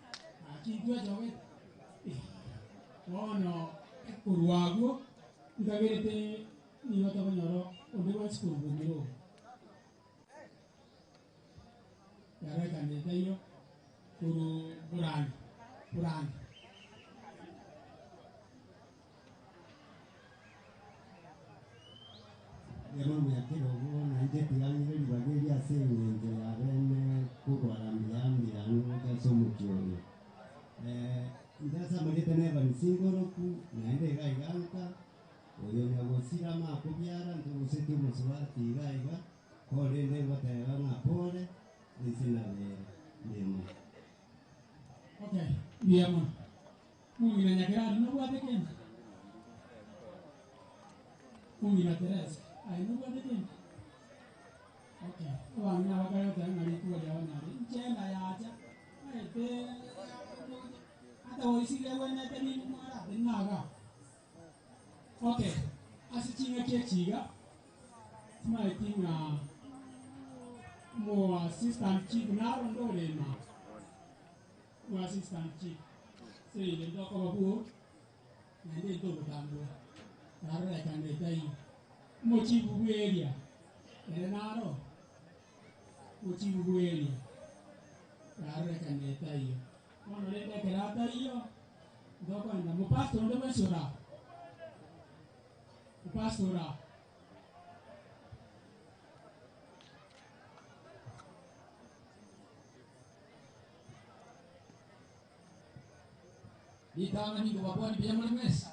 Aki tu ya chawete. Oh no, kuruago ndagete ni wata ko nyoro onde wa school bo miro. Ya ga kan ne tayo kuru Quran. Mambo ya kirogo na nje tiranire libageri asenyenje abene kuko arambiyambira nuka somukione ndasa muri Orete neba nisingoroku naende gaiganka oyo nyagosira makubyara ntugusete omusubati gaiga korende bateba ngapore nisina lera ndemo. Okay, ndiamo. Mungira nyakera no bwate kenda. Mungira Teresa, ai no bwate kenda. Okay, wanga wakayo tanga likuwa ya wanari. Chenda yacha. Ete ata oisile wena tani mara naga. Okay, asichinga kechiga. Tuma tinga mo assistant chief na ndole na. Mo assistant chief. Sei le ndoko babu. Nende ndoko tambo. Naro ya kande dai. Mo chief area. Ele naro. Mo chief area. Naro ya kande dai. Ono le kerata iyo. Ndoko ina mo pastor ndo mesura. Pastora. Di tangan ni kebapuan dia melemes.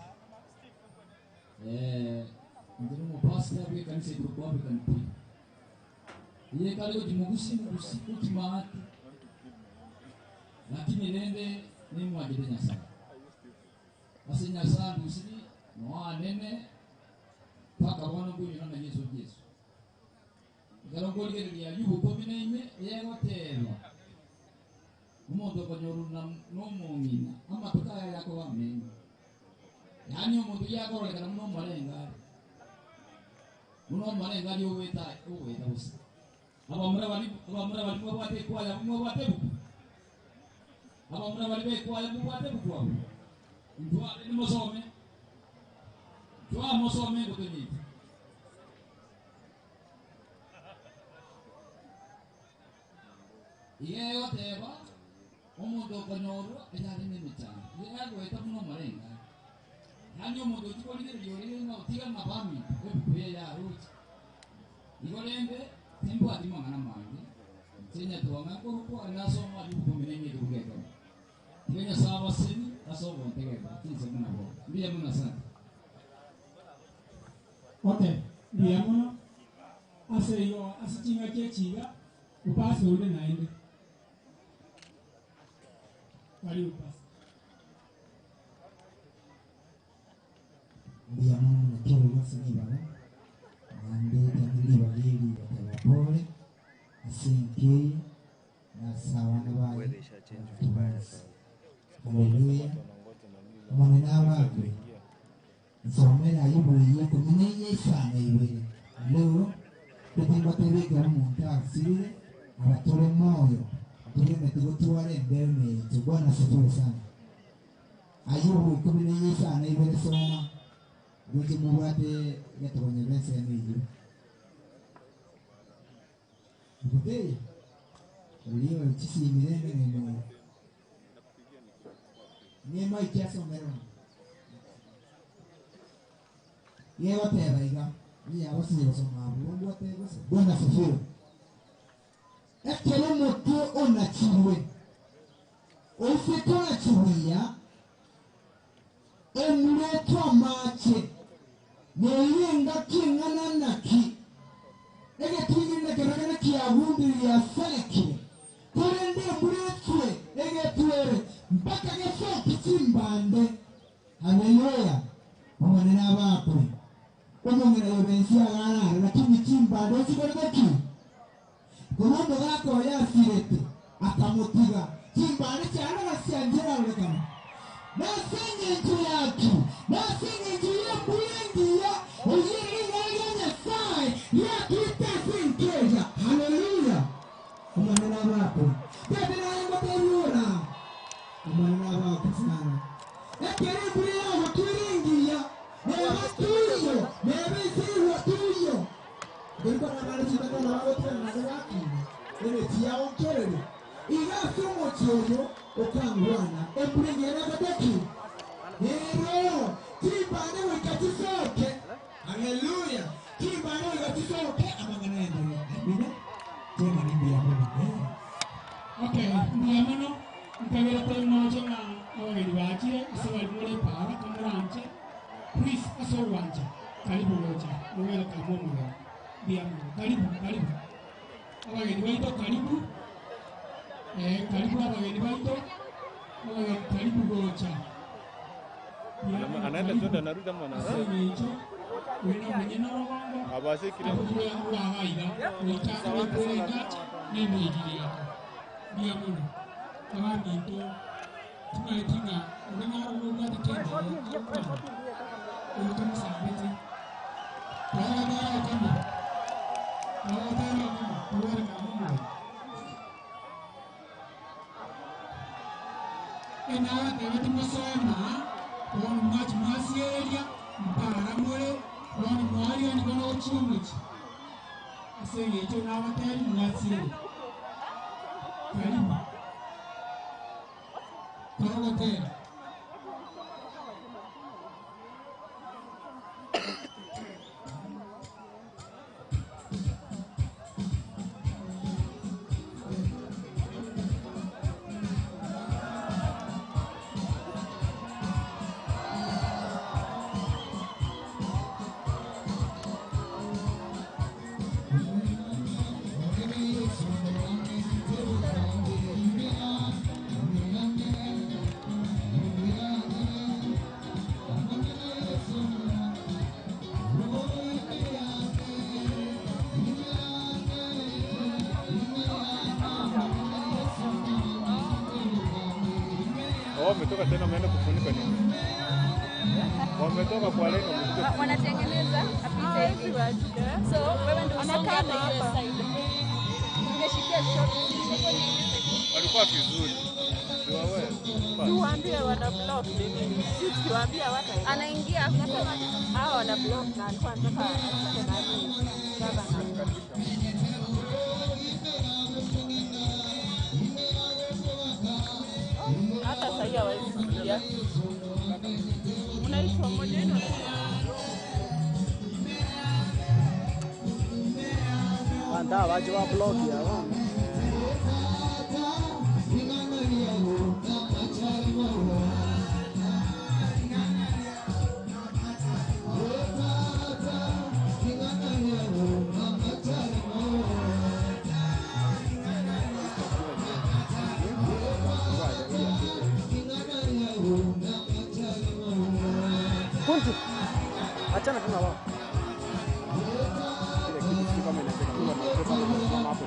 Jadi mau pastor dia kan saya berbuat kan pi. Dia kalau dimugusi mati. Lakini nende ni mwajide nyasa. Basi nyasa di sini noa nene paka wana kuni na Yesu. Kalau kau lihat dia yuhu kau mina ime ya ngotelo. Umoto konyoru na nomongina ama tukaya yako wame. Yani umoto yako le kana mno malenga. Mno malenga yo weta usi. Aba mura wali mwa wate kwa ya mwa wate buku. Aba mura wali kwa ya mwa wate buku. Ndwa ni mosome. Ndwa mosome ngotoni. Iye yoteba omuntu okonyoro eyali n'emichano yagweta muno malenga yani omuntu okikolire lyolire otiga mabami ebukuye yaruki igolembe tembo atimangana mangi senya tuwanga korukwa nasoma alibukomenenge tukeka ngenya saba seni asobo ntegeka tinse muna bo ndiye muna sana. Okay, ndiye muna aseyo asichinga kechiga upasi ule naende wali upasi ndiye muna kero basi nibala ngande tandili bageli batapole asinke na sawana bayi. Haleluya. Mwana wake nsomera yibuye kumenye sana iwe leo kutimba tebeka umuntu asire abatore moyo turi metugotware mbeme tubona sitore sana ayubu kumenye sana iwe soma ngoje mubate yatubonye bese n'ibyo ubudeye leo tisi mirende n'ino Nema ikiasomero yewa tebaiga ni abasi yosoma burungu atebose bwana sifiro ekero moto onachiwe ofika chiwiya emuleto amache neyenga kingana naki ege twigine keragana kiabundi ya selekire korende muletwe ege twere mpaka geso kichimbande. Haleluya. Omwana n'abapo omwana yobensi agana lakini chimbande sikoleki komondo gako yasirete akamutiga chimbande cyane basyangira lekana nasenye ntu yaki nasenye ntu yabuyendia oyiri nganya sai yakita sinkeja. Haleluya. Omwana n'abapo bebe na ngoterura omwana n'abapo sana ekere kuri yaho turingiya neba tuyo neba isiwa tuyo ndiko nabali chitaka na wote na waki ene tiao kerere iga somo choyo okangwana empringera bataki ero kibane wikatisoke. Haleluya. Kibane wikatisoke amangana endele bine tena nimbia mbona. Okay, ndiamano nkabira kwa mmoja na awali wachie sababu mole para kamranje Chris Asowanja karibu wote mwele kamo mwe bia mwe karibu abageni baito karibu karibu abageni baito karibu gocha anaenda soda narudi ama na wena mwenye na robango abase kile kuya urahaida utaka kurenga nini igiri yako bia mwe abagito tunaitinga urengaro rugati kenda ulikuwa msambiti barabara kama uwele kama enawe tebeti masoma wanu machi masieria mpara mule wanu mwari wani kono uchumuchi asenge icho na watari mwasieri karibu Paulo tena wametoka tena wameenda kufunika nini? Wametoka kwa lengo wanatengeneza apite hivi. So wewe ndio unakaa na hiyo side. Ungeshikia short. walikuwa vizuri. Tuwaambie wana block nini? Sisi tuwaambie wata anaingia hao wana block na alikuwa anataka asante nani. Hata sasa hawezi kuja. Unaitwa Modeno. Anda waje wa block ya. Kuntu. Achana tuna wao. Ile kitu kama inataka kuwa na kama hapo.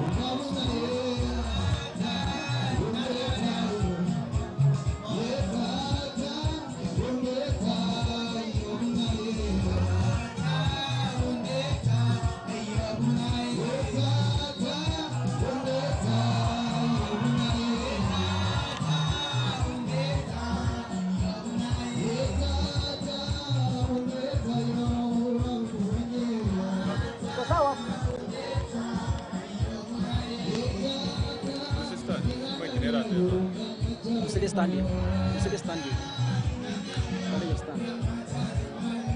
Você standing. Você standing. What are you standing?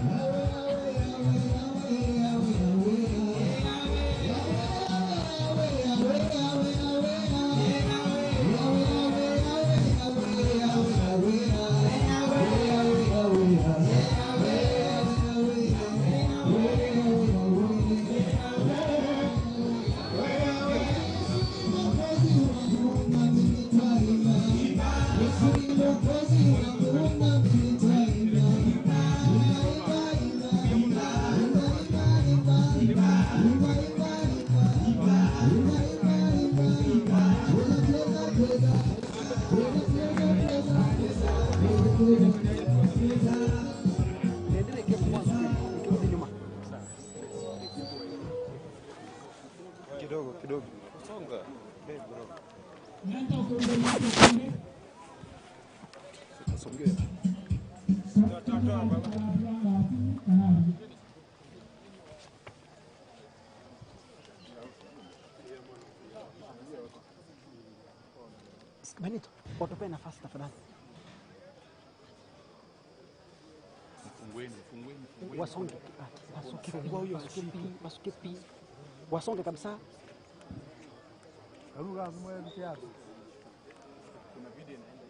Kidogo. Songa. Songea. Benito, watupe nafasi tafadhali. Wasonge. Wasonge kabisa. Karuga kumwe mtiapo. Kuna video inaenda.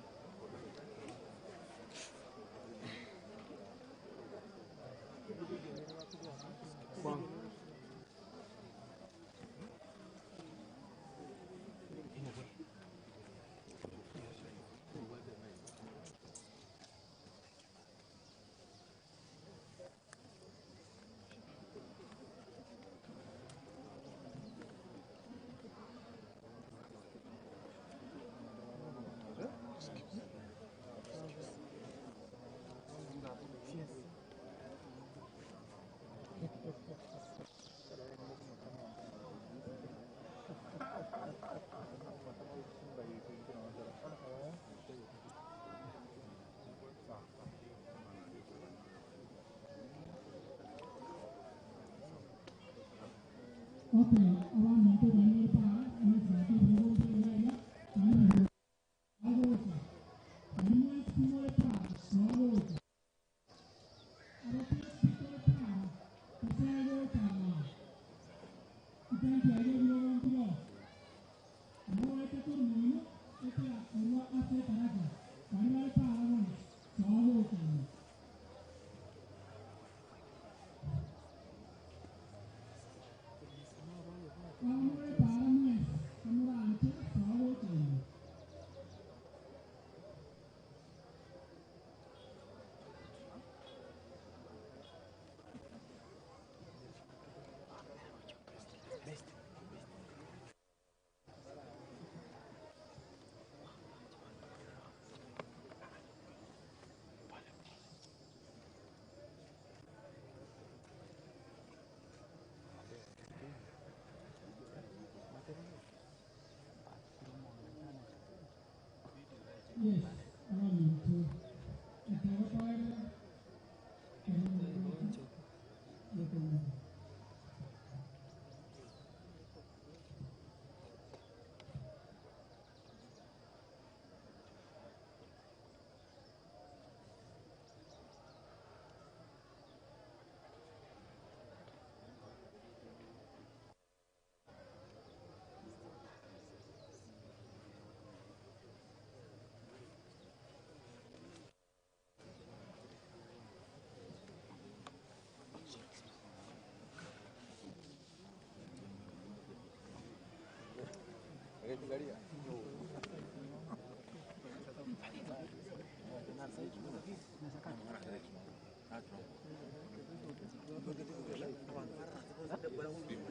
Gracias.